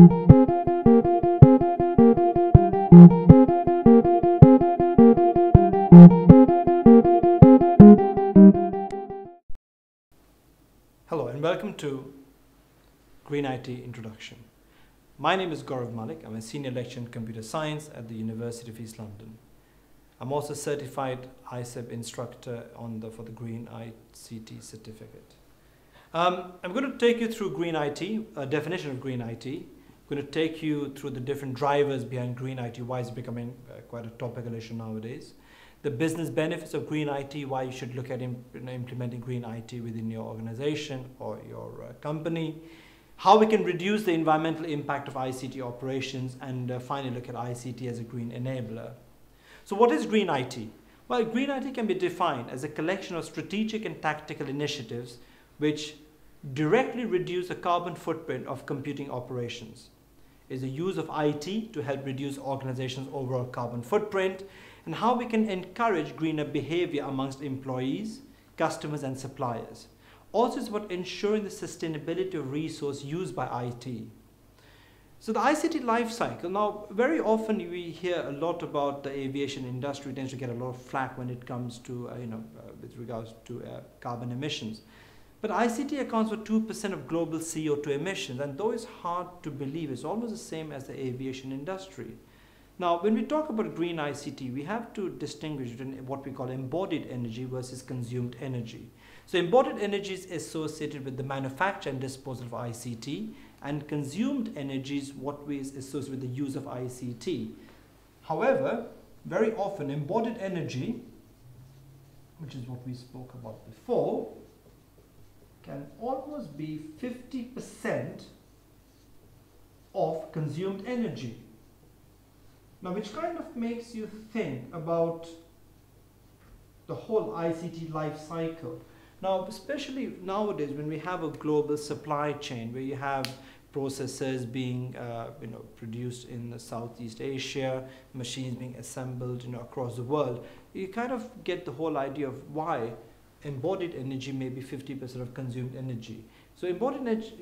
Hello and welcome to Green IT Introduction. My name is Gaurav Malik. I'm a senior lecturer in computer science at the University of East London. I'm also a certified ISEB instructor for the Green ICT certificate. I'm going to take you through Green IT, a definition of Green IT. I'm going to take you through the different drivers behind Green IT, why it's becoming quite a topical issue nowadays. The business benefits of Green IT, why you should look at implementing Green IT within your organization or your company, how we can reduce the environmental impact of ICT operations, and finally look at ICT as a green enabler. So what is Green IT? Well, Green IT can be defined as a collection of strategic and tactical initiatives which directly reduce the carbon footprint of computing operations. It's the use of IT to help reduce organizations' overall carbon footprint, and how we can encourage greener behavior amongst employees, customers, and suppliers. Also, it's about ensuring the sustainability of resource used by IT. So the ICT life cycle, now very often we hear a lot about the aviation industry. It tends to get a lot of flack when it comes to, with regards to carbon emissions. But ICT accounts for 2% of global CO2 emissions, and though it's hard to believe, it's almost the same as the aviation industry. Now, when we talk about green ICT, we have to distinguish between what we call embodied energy versus consumed energy. So embodied energy is associated with the manufacture and disposal of ICT, and consumed energy is what we associate with the use of ICT. However, very often embodied energy, which is what we spoke about before, can almost be 50% of consumed energy. Now, which kind of makes you think about the whole ICT life cycle. Now, especially nowadays when we have a global supply chain where you have processors being produced in Southeast Asia, machines being assembled across the world, you kind of get the whole idea of why embodied energy may be 50% of consumed energy. So embodied energy,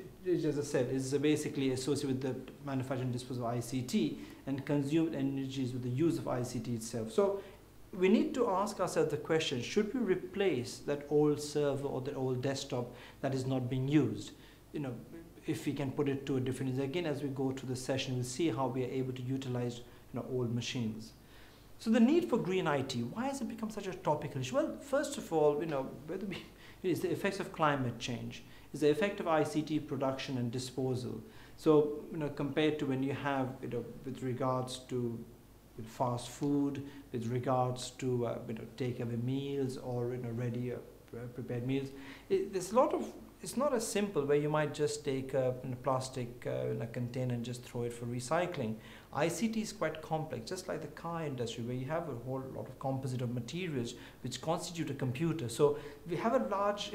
as I said, is basically associated with the manufacture and disposal of ICT, and consumed energy is with the use of ICT itself. So we need to ask ourselves the question, should we replace that old server or that old desktop that is not being used? If we can put it to a different, again, as we go through the session, we'll see how we are able to utilize old machines. So the need for green IT, why has it become such a topical issue? Well, first of all, it's the effects of climate change. It's the effect of ICT production and disposal. So, compared to when you have, with regards to fast food, with regards to, takeaway meals or, ready prepared meals, there's a lot of, it's not as simple where you might just take a plastic in a container and just throw it for recycling. ICT is quite complex, just like the car industry where you have a whole lot of composite of materials which constitute a computer. So we have a large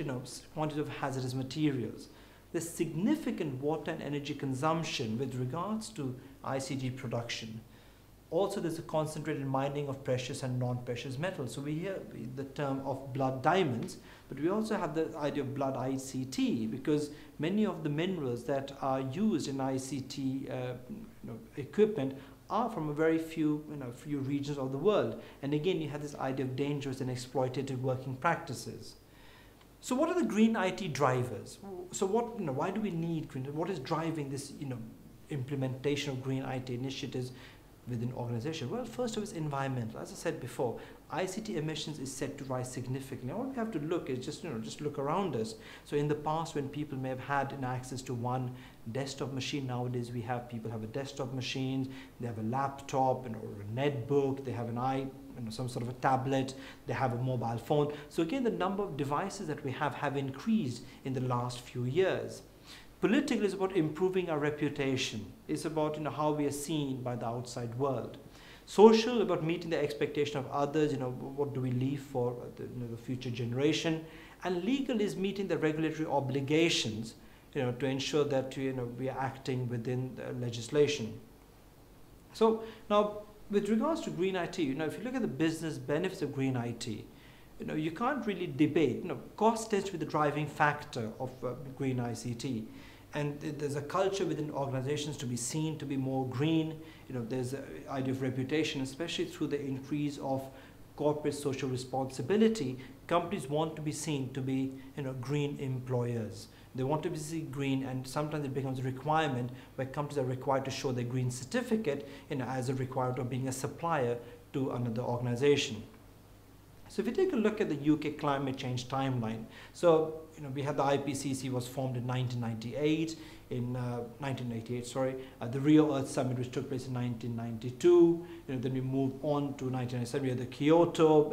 quantity of hazardous materials. There's significant water and energy consumption with regards to ICT production. Also, there's a concentrated mining of precious and non-precious metals. So we hear the term of blood diamonds, but we also have the idea of blood ICT, because many of the minerals that are used in ICT equipment are from a very few regions of the world. And again, you have this idea of dangerous and exploitative working practices. So what are the green IT drivers? So what, why do we need green? What is driving this, implementation of green IT initiatives within organization? Well, first of all, is environmental. As I said before, ICT emissions is set to rise significantly. All we have to look is just look around us. So in the past, when people may have had access to one desktop machine, nowadays people have a desktop machine, they have a laptop or a netbook, they have some sort of a tablet, they have a mobile phone. So again, the number of devices that we have increased in the last few years. Political is about improving our reputation. It's about how we are seen by the outside world. Social, about meeting the expectation of others. What do we leave for the future generation? And legal is meeting the regulatory obligations, to ensure that we are acting within the legislation. So now, with regards to green IT, if you look at the business benefits of green IT, you can't really debate. Cost tends to be the driving factor of green ICT. And there's a culture within organizations to be seen to be more green. There's an idea of reputation, especially through the increase of corporate social responsibility. Companies want to be seen to be, green employers. They want to be seen green, and sometimes it becomes a requirement where companies are required to show their green certificate, as a requirement of being a supplier to another organization. So if you take a look at the UK climate change timeline, so we had the IPCC was formed in 1998. The Rio Earth Summit, which took place in 1992. Then we moved on to 1997. We had the Kyoto,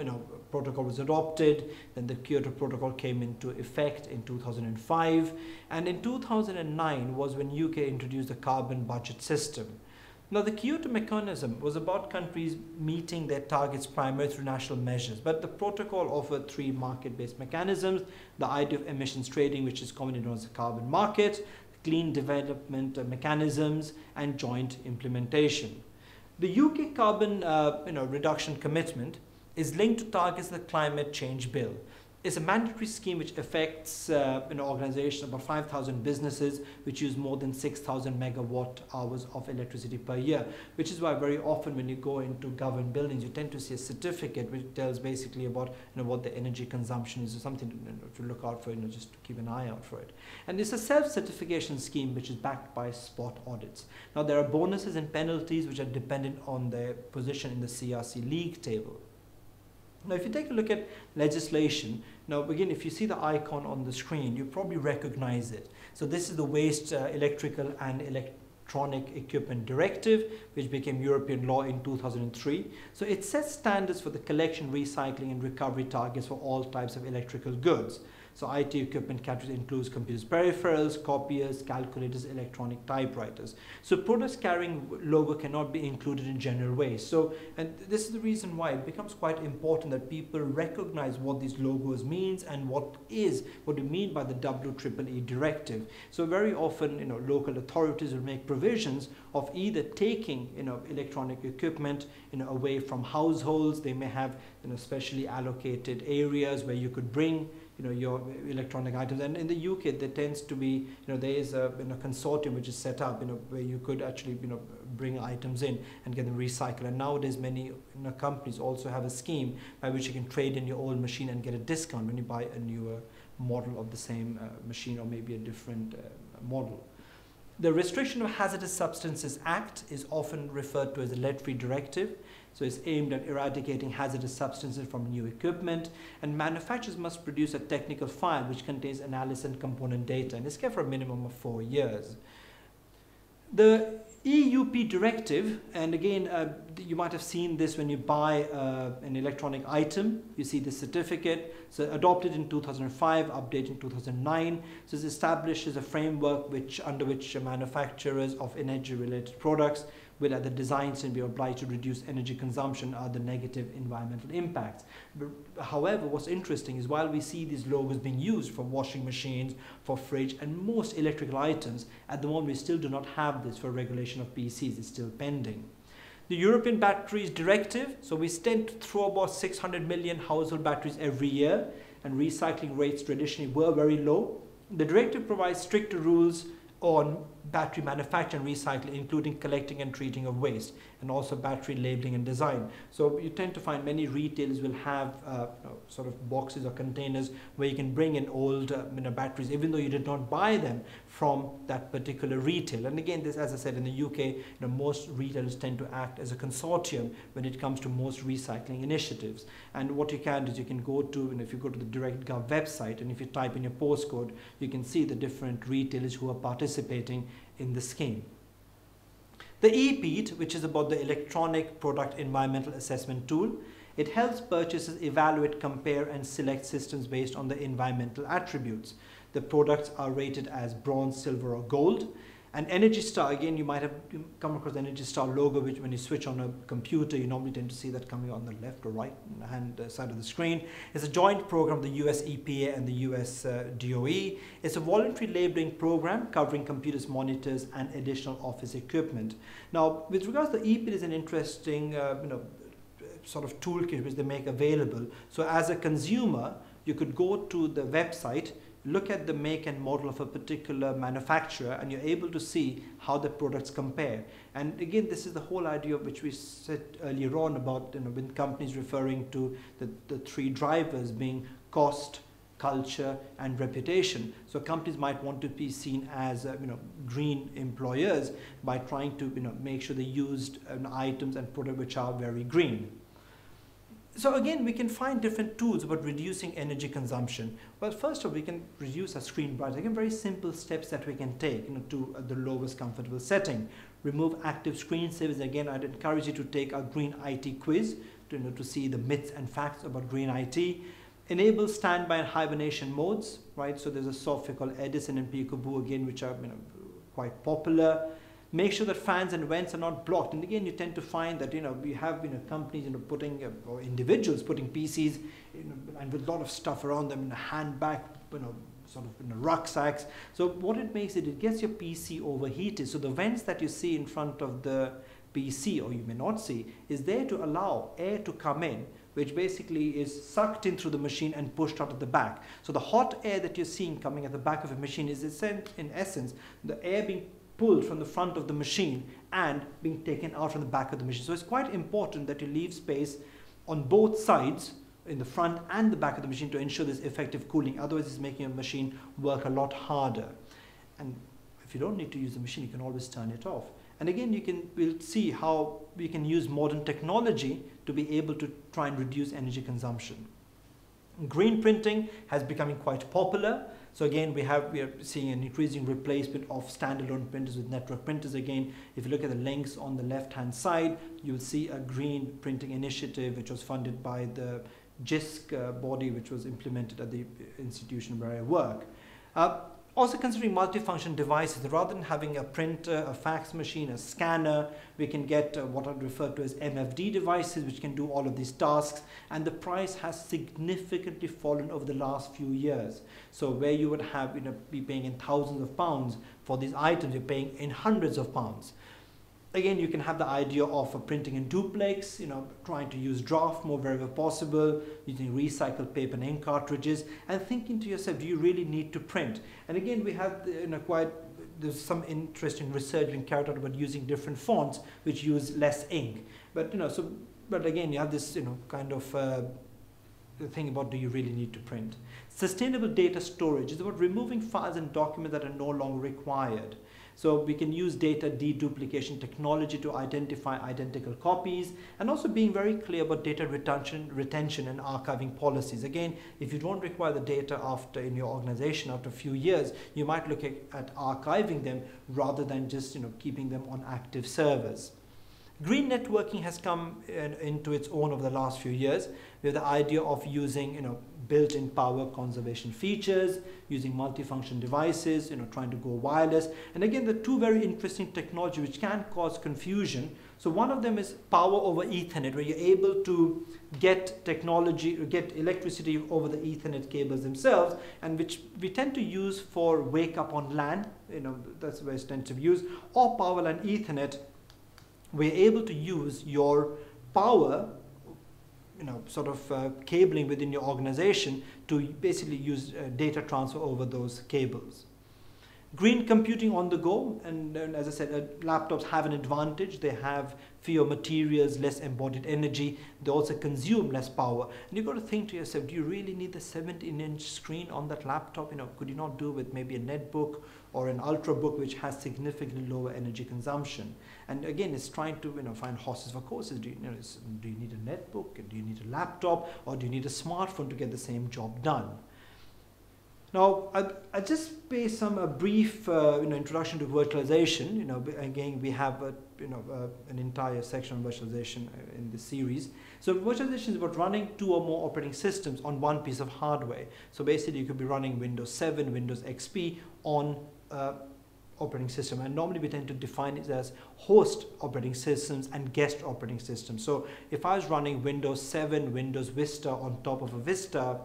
protocol was adopted. Then the Kyoto Protocol came into effect in 2005, and in 2009 was when UK introduced the carbon budget system. Now, the Kyoto mechanism was about countries meeting their targets primarily through national measures, but the protocol offered 3 market-based mechanisms: the idea of emissions trading, which is commonly known as the carbon market, clean development mechanisms, and joint implementation. The UK carbon reduction commitment is linked to targets of the Climate Change Bill. It's a mandatory scheme which affects an organization, about 5,000 businesses, which use more than 6,000 megawatt hours of electricity per year, which is why very often when you go into government buildings, you tend to see a certificate which tells basically about what the energy consumption is, or something to look out for, just to keep an eye out for it. And it's a self-certification scheme which is backed by spot audits. Now, there are bonuses and penalties which are dependent on their position in the CRC league table. Now, if you take a look at legislation, now again, if you see the icon on the screen, you probably recognize it. So this is the Waste Electrical and Electronic Equipment Directive, which became European law in 2003. So it sets standards for the collection, recycling, and recovery targets for all types of electrical goods. So IT equipment categories includes computers, peripherals, copiers, calculators, electronic typewriters. So products carrying logo cannot be included in general waste. So, and this is the reason why it becomes quite important that people recognize what these logos means and what we mean by the WEEE directive. So very often, local authorities will make provisions of either taking, electronic equipment, away from households. They may have, specially allocated areas where you could bring your electronic items. And in the UK, there tends to be, there is a consortium which is set up, where you could actually, bring items in and get them recycled. And nowadays, many companies also have a scheme by which you can trade in your old machine and get a discount when you buy a newer model of the same machine, or maybe a different model. The Restriction of Hazardous Substances Act is often referred to as the lead-free directive. So it's aimed at eradicating hazardous substances from new equipment, and manufacturers must produce a technical file which contains analysis and component data, and it's kept for a minimum of 4 years. The EUP directive, and again, you might have seen this when you buy an electronic item. You see the certificate. So adopted in 2005, updated in 2009. So it establishes a framework under which manufacturers of energy-related products will at the design stage be obliged to reduce energy consumption or the negative environmental impacts. But, however, what's interesting is while we see these logos being used for washing machines, for fridge, and most electrical items, at the moment we still do not have this for regulation of PCs. It's still pending. The European Batteries Directive, so we tend to throw about 600 million household batteries every year, and recycling rates traditionally were very low. The directive provides stricter rules on battery manufacture and recycling, including collecting and treating of waste, and also battery labeling and design. So you tend to find many retailers will have sort of boxes or containers where you can bring in old batteries, even though you did not buy them from that particular retail. And again, this, as I said, in the UK, most retailers tend to act as a consortium when it comes to most recycling initiatives. And what you can do is you can go to, if you go to the DirectGov website, and if you type in your postcode, you can see the different retailers who are participating in the scheme. The epeat, which is about the electronic product environmental assessment tool, it helps purchasers evaluate, compare, and select systems based on the environmental attributes. The products are rated as bronze, silver, or gold. And Energy Star, again, you might have come across the Energy Star logo, which when you switch on a computer, you normally tend to see that coming on the left or right hand side of the screen. It's a joint program of the US EPA and the US DOE. It's a voluntary labeling program covering computers, monitors, and additional office equipment. Now, with regards to the EPA, is an interesting sort of toolkit which they make available. So as a consumer, you could go to the website, look at the make and model of a particular manufacturer, and you're able to see how the products compare. And again, this is the whole idea of which we said earlier on about, when companies referring to the three drivers being cost, culture, and reputation. So companies might want to be seen as green employers by trying to make sure they used items and products which are very green. So again, we can find different tools about reducing energy consumption. Well, first of all, we can reduce our screen brightness. Again, very simple steps that we can take to the lowest comfortable setting. Remove active screensavers. Again, I'd encourage you to take our green IT quiz to see the myths and facts about green IT. Enable standby and hibernation modes, right? So there's a software called Edison and Peekaboo again, which are quite popular. Make sure that fans and vents are not blocked. And again, you tend to find that we have companies putting or individuals putting PCs and with a lot of stuff around them in a handbag, sort of in rucksacks. So what it makes it gets your PC overheated. So the vents that you see in front of the PC, or you may not see, is there to allow air to come in, which basically is sucked in through the machine and pushed out at the back. So the hot air that you're seeing coming at the back of a machine is in essence the air being pulled from the front of the machine and being taken out from the back of the machine. So it's quite important that you leave space on both sides, in the front and the back of the machine, to ensure there's effective cooling. Otherwise, it's making a machine work a lot harder. And if you don't need to use the machine, you can always turn it off. And again, we'll see how we can use modern technology to be able to try and reduce energy consumption. Green printing has becoming quite popular. So again, we are seeing an increasing replacement of standalone printers with network printers. Again, if you look at the links on the left-hand side, you'll see a green printing initiative which was funded by the JISC body, which was implemented at the institution where I work. Also considering multifunction devices, rather than having a printer, a fax machine, a scanner, we can get what are referred to as MFD devices, which can do all of these tasks. And the price has significantly fallen over the last few years. So where you would have be paying in thousands of pounds for these items, you're paying in hundreds of pounds. Again, you can have the idea of printing in duplex, trying to use draft mode wherever possible, using recycled paper and ink cartridges, and thinking to yourself, do you really need to print? And again, we have there's some interesting research being carried out about using different fonts which use less ink. But but again, you have this kind of the thing about, do you really need to print? Sustainable data storage is about removing files and documents that are no longer required. So we can use data deduplication technology to identify identical copies, and also being very clear about data retention and archiving policies. Again, if you don't require the data in your organization after a few years, you might look at archiving them rather than just keeping them on active servers. Green networking has come into its own over the last few years. We have the idea of using built-in power conservation features, using multifunction devices, trying to go wireless. And again, the two very interesting technology which can cause confusion. So one of them is power over Ethernet, where you're able to get electricity over the Ethernet cables themselves, and which we tend to use for wake up on LAN, that's where it's tend to be used, or power line Ethernet. We're able to use your power, cabling within your organization to basically use data transfer over those cables. Green computing on the go, and as I said, laptops have an advantage. They have fewer materials, less embodied energy. They also consume less power. And you've got to think to yourself, do you really need the 17-inch screen on that laptop? Could you not do with maybe a netbook or an ultrabook, which has significantly lower energy consumption? And again, it's trying to find horses for courses. Do you need a netbook? Do you need a laptop? Or do you need a smartphone to get the same job done? Now, I just pay a brief introduction to virtualization. Again, we have an entire section on virtualization in this series. So virtualization is about running 2 or more operating systems on one piece of hardware. So basically, you could be running Windows 7, Windows XP on operating system, and normally we tend to define it as host operating systems and guest operating systems. So if I was running Windows 7, Windows Vista on top of a Vista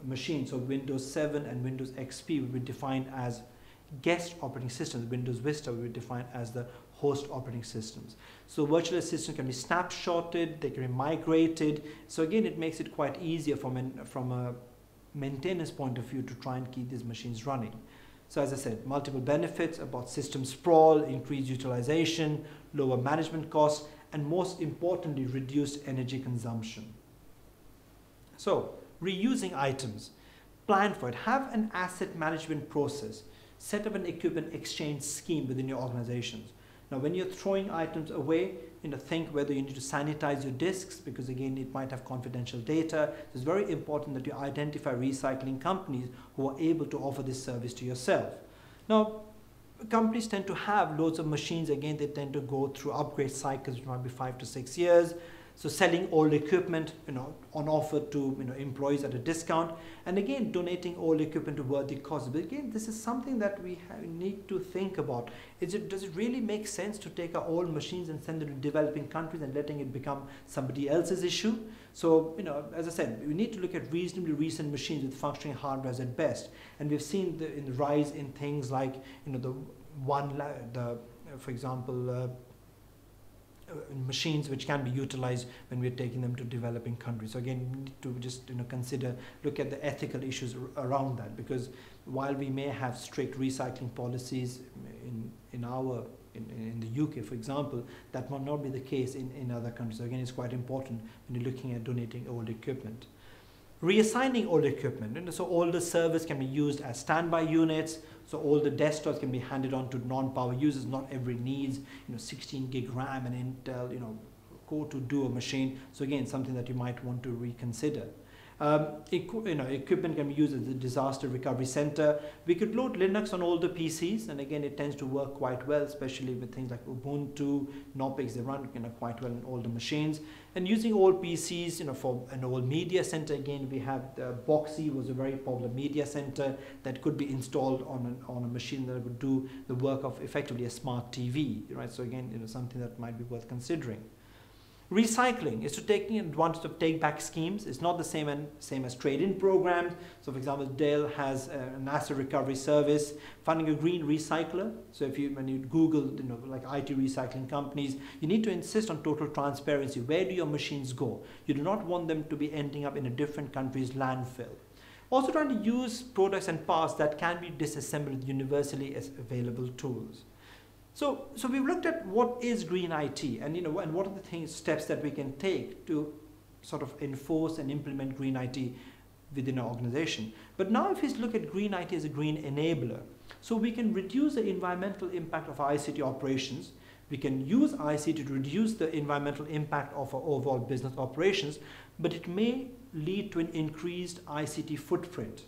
machine, so Windows 7 and Windows XP will be defined as guest operating systems. Windows Vista will be defined as the host operating systems. So virtual systems can be snapshotted, they can be migrated. So again, it makes it quite easier from a maintenance point of view to try and keep these machines running. So as I said, multiple benefits about system sprawl, increased utilization, lower management costs, and most importantly, reduced energy consumption. So, reusing items, plan for it, have an asset management process, set up an equipment exchange scheme within your organizations. Now, when you're throwing items away, think whether you need to sanitize your disks, because again, it might have confidential data. It's very important that you identify recycling companies who are able to offer this service to yourself. Now, companies tend to have loads of machines. Again, they tend to go through upgrade cycles, which might be 5 to 6 years. So selling old equipment, on offer to employees at a discount, and again donating old equipment to worthy causes. But again, this is something that we need to think about. Does it really make sense to take our old machines and send them to developing countries and letting it become somebody else's issue? So as I said, we need to look at reasonably recent machines with functioning hardware at best, and we've seen the rise in things like for example. Machines which can be utilized when we're taking them to developing countries. So again, we need to just look at the ethical issues around that, because while we may have strict recycling policies in the UK, for example, that might not be the case in other countries. So again, it's quite important when you're looking at donating old equipment. Reassigning old equipment, so older servers can be used as standby units. So all the desktops can be handed on to non-power users. Not every needs 16 gig RAM and Intel core to do a machine. So again, something that you might want to reconsider. Equipment can be used as a disaster recovery center. We could load Linux on older PCs, and again, it tends to work quite well, especially with things like Ubuntu, Knoppix. They run quite well on older machines. And using old PCs, for an old media center, again, we have Boxy was a very popular media center that could be installed on a machine that would do the work of effectively a smart TV, right? So again, something that might be worth considering. Recycling is to taking advantage of take-back schemes. It's not the same as trade-in programs. So, for example, Dell has an asset recovery service, funding a green recycler. So, when you Google, like IT recycling companies, you need to insist on total transparency. Where do your machines go? You do not want them to be ending up in a different country's landfill. Also, trying to use products and parts that can be disassembled with universally available tools. So we've looked at what is green IT, and and what are the steps that we can take to sort of enforce and implement green IT within our organization. But now if we look at green IT as a green enabler, so we can reduce the environmental impact of our ICT operations. We can use ICT to reduce the environmental impact of our overall business operations, but it may lead to an increased ICT footprint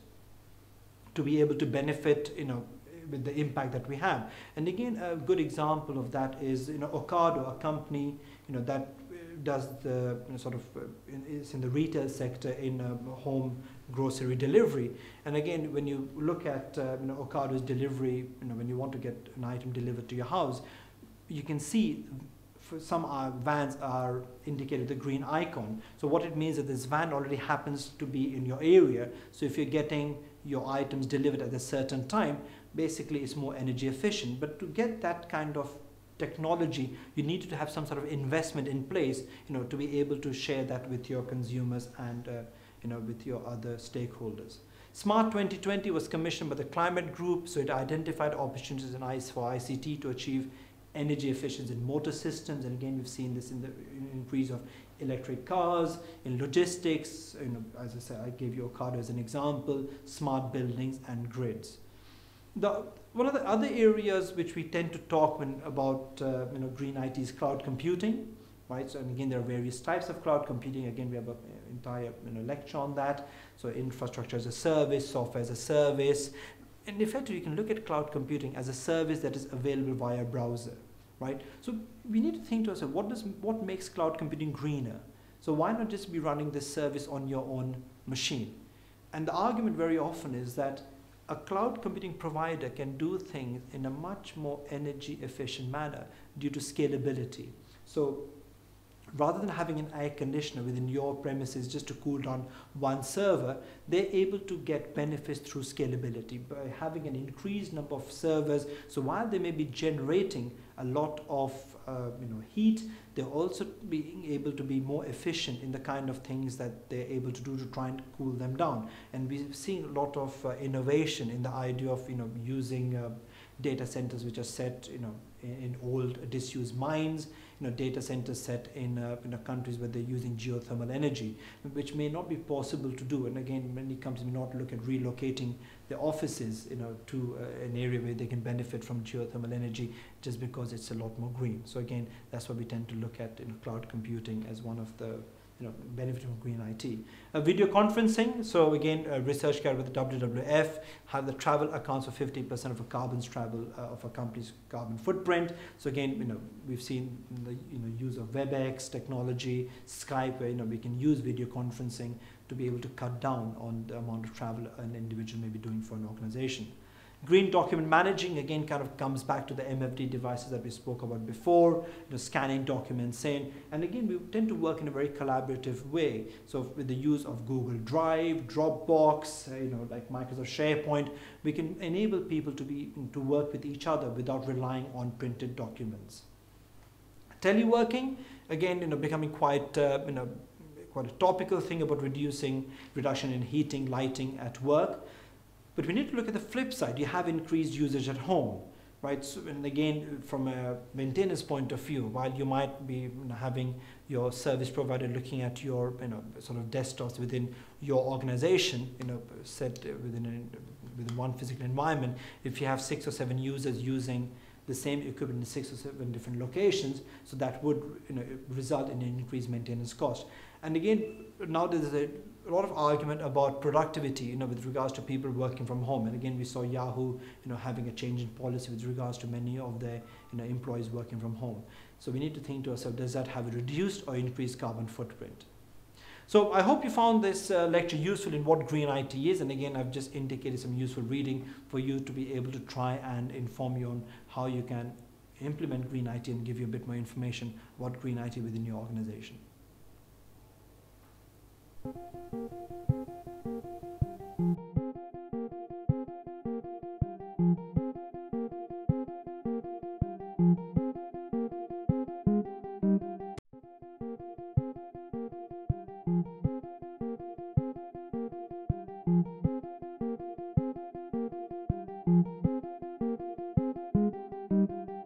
to be able to benefit, with the impact that we have. And again, a good example of that is Ocado, a company that does the is in the retail sector in home grocery delivery. And again, when you look at Ocado's delivery, when you want to get an item delivered to your house, you can see for some vans are indicated the green icon. So what it means is that this van already happens to be in your area. So if you're getting your items delivered at a certain time, basically it's more energy efficient. But to get that kind of technology, you need to have some sort of investment in place, to be able to share that with your consumers and with your other stakeholders. Smart 2020 was commissioned by the Climate Group, so it identified opportunities for ICT to achieve energy efficiency in motor systems, and again we've seen this in the increase of electric cars, in logistics, as I said, I gave you Ocado as an example, smart buildings and grids. One of the other areas which we tend to talk about green IT is cloud computing, right? So and again, there are various types of cloud computing. Again, we have an entire lecture on that. So infrastructure as a service, software as a service, and effectively you can look at cloud computing as a service that is available via browser, right? So we need to think to ourselves, what makes cloud computing greener? So why not just be running this service on your own machine? And the argument very often is that a cloud computing provider can do things in a much more energy efficient manner due to scalability. So rather than having an air conditioner within your premises just to cool down one server, they're able to get benefits through scalability by having an increased number of servers. So while they may be generating a lot of heat, they're also being able to be more efficient in the kind of things that they're able to do to try and cool them down. And we've seen a lot of innovation in the idea of using data centers which are set in old disused mines, data centers set in countries where they're using geothermal energy, which may not be possible to do. And again, many companies may not look at relocating their offices to an area where they can benefit from geothermal energy just because it's a lot more green. So again, that's why we tend to look at cloud computing as one of the benefiting from green IT. Video conferencing, so again, research carried with the WWF, how the travel accounts for 50% of a carbon's travel of a company's carbon footprint. So again, we've seen the use of WebEx technology, Skype, where we can use video conferencing to be able to cut down on the amount of travel an individual may be doing for an organization. Green document managing, again, kind of comes back to the MFD devices that we spoke about before, scanning documents in. And again, we tend to work in a very collaborative way. So with the use of Google Drive, Dropbox, like Microsoft SharePoint, we can enable people to work with each other without relying on printed documents. Teleworking, again, becoming quite a topical thing about reduction in heating, lighting at work. But we need to look at the flip side. You have increased usage at home, right? So, and again, from a maintenance point of view, while you might be having your service provider looking at your sort of desktops within your organization, set within one physical environment, if you have 6 or 7 users using the same equipment in 6 or 7 different locations, so that would result in an increased maintenance cost. And again, now there's a lot of argument about productivity, with regards to people working from home. And again, we saw Yahoo, having a change in policy with regards to many of their, employees working from home. So we need to think to ourselves, does that have a reduced or increased carbon footprint? So I hope you found this lecture useful in what green IT is. And again, I've just indicated some useful reading for you to be able to try and inform you on how you can implement green IT and give you a bit more information about green IT within your organization. Thank you.